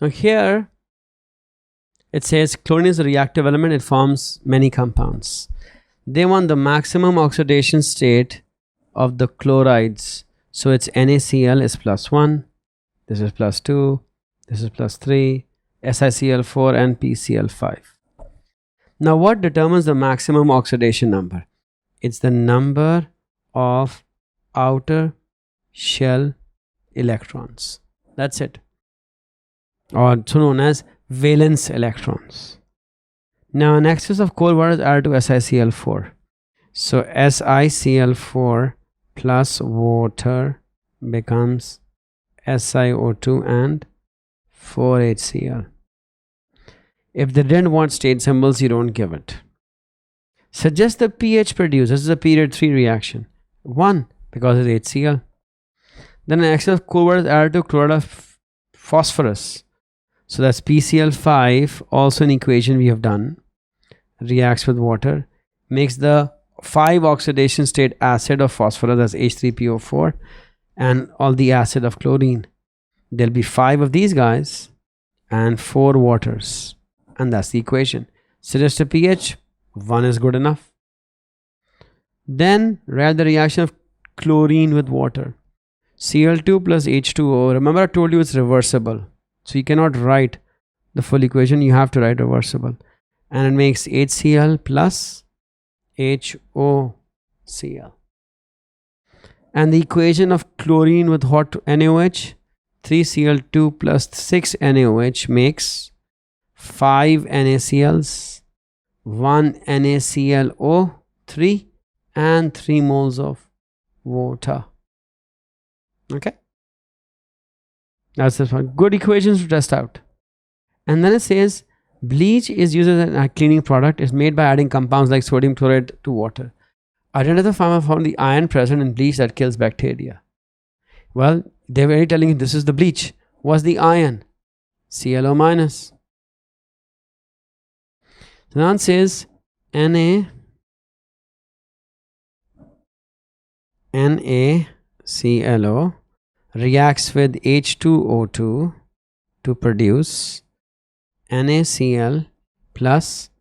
Now here it says chlorine is a reactive element. It forms many compounds. They want the maximum oxidation state of the chlorides. So its NaCl is +1, this is +2, this is +3, SiCl4 and PCl5. Now what determines the maximum oxidation number? It's the number of outer shell electrons. That's it. Or also known as valence electrons. Now an excess of cold water is added to SiCl4. So SiCl4 plus water becomes SiO2 and 4HCl. If they didn't want state symbols, you don't give it. Suggest the pH produced. This is a period 3 reaction. 1 because it's HCl. Then an excess of cold water is added to chloride of phosphorus. So that's PCl5, also an equation we have done. Reacts with water, makes the 5 oxidation state acid of phosphorus, that's H3PO4, and all the acid of chlorine. There'll be 5 of these guys and 4 waters, and that's the equation. Suggest a pH, 1 is good enough. Then write the reaction of chlorine with water. Cl2 plus H2O. Remember I told you it's reversible. So you cannot write the full equation, you have to write reversible. And it makes HCl plus HOCl. And the equation of chlorine with hot NaOH, 3Cl2 plus 6 NaOH makes 5 NaCls, 1 NaClO3 and 3 moles of water. Okay, that's the one. Good equations to test out. And then it says bleach is used as a cleaning product. It's made by adding compounds like sodium chloride to water. Identify the farmer found the iron present in bleach that kills bacteria. Well, they're very telling you this is the bleach. What's the iron? ClO minus. So now it says NaClO reacts with H2O2 to produce NaCl plus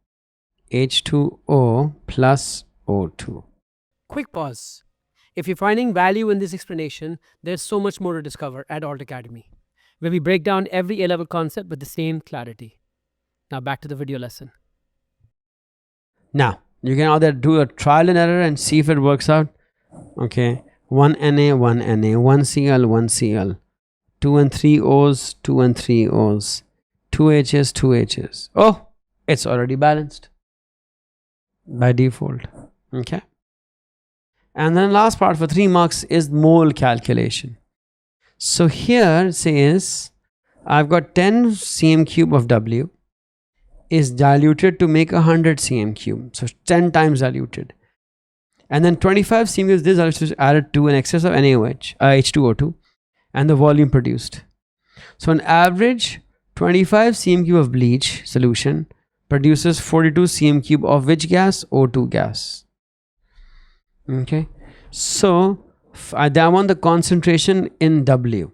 H2O plus O2. Quick pause. If you're finding value in this explanation, there's so much more to discover at Alt Academy, where we break down every A-level concept with the same clarity. Now back to the video lesson. Now, you can either do a trial and error and see if it works out. Okay, 1 Na, 1 Na, 1 Cl, 1 Cl, 2 and 3 O's, 2 and 3 O's, 2 H's, 2 H's. Oh, it's already balanced by default. Okay. And then last part for 3 marks is mole calculation. So here it says I've got 10 cm cube of W is diluted to make 100 cm cube. So 10 times diluted. And then 25 cm cubes this is added to an excess of NaOH, H2O2 and the volume produced. So an average 25 cm cube of bleach solution produces 42 cm cube of which gas? O2 gas. Okay, so I want the concentration in W.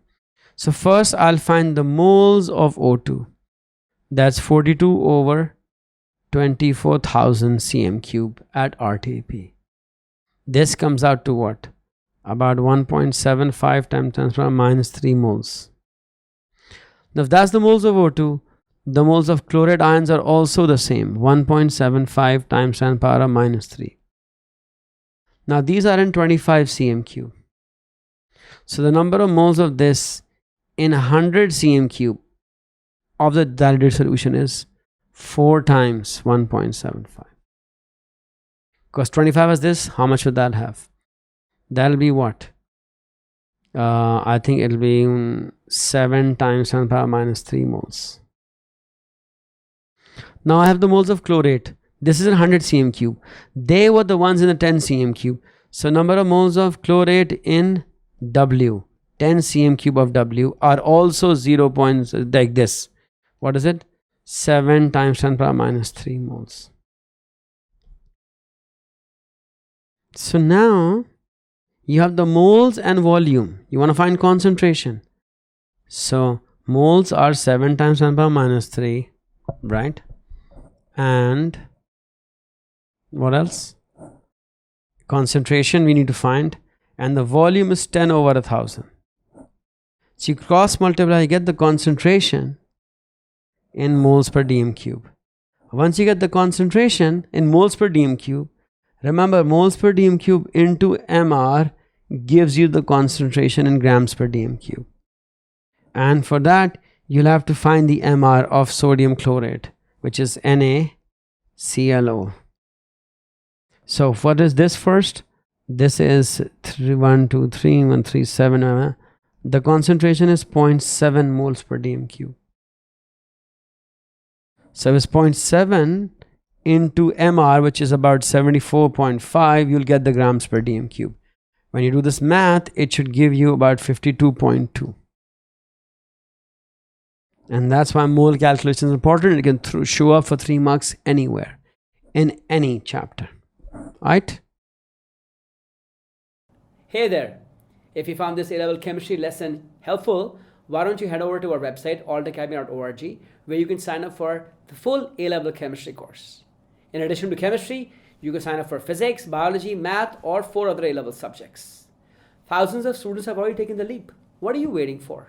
So first I'll find the moles of O2. That's 42 over 24,000 cm cube at RTP. This comes out to what? About 1.75 times 10 to the power minus 3 moles. Now if that's the moles of O2, the moles of chloride ions are also the same, 1.75 times 10 to the power minus 3. Now these are in 25 cm cube. So the number of moles of this in 100 cm cube of the diluted solution is 4 times 1.75. Because 25 is this, how much would that have? That'll be what? I think it'll be 7 times 10 to the power minus 3 moles. Now I have the moles of chlorate. This is in 100 cm cube. They were the ones in the 10 cm cube. So number of moles of chlorate in W, 10 cm cube of W are also 0 points like this. What is it? 7 times 10 to the power minus 3 moles. So now you have the moles and volume. You want to find concentration. So Moles are 7 times 10 power minus 3, right? And what else? Concentration we need to find, and the volume is 10 over 1000. So you cross multiply, you get the concentration in moles per dm cube. Once you get the concentration in moles per dm cube, remember moles per dm cube into mr gives you the concentration in grams per dm cube. And for that, you'll have to find the mr of sodium chloride, which is NaClO. So what is this first? This is 123.137. The concentration is 0.7 moles per dm cube. So it's 0.7 into mr, which is about 74.5. You'll get the grams per dm cube. When you do this math, it should give you about 52.2. And that's why mole calculation is important. It can show up for 3 marks anywhere in any chapter. Right? Hey there! If you found this A-level chemistry lesson helpful, why don't you head over to our website, altacademy.org, where you can sign up for the full A-level chemistry course. In addition to chemistry, you can sign up for physics, biology, math, or 4 other A-level subjects. Thousands of students have already taken the leap. What are you waiting for?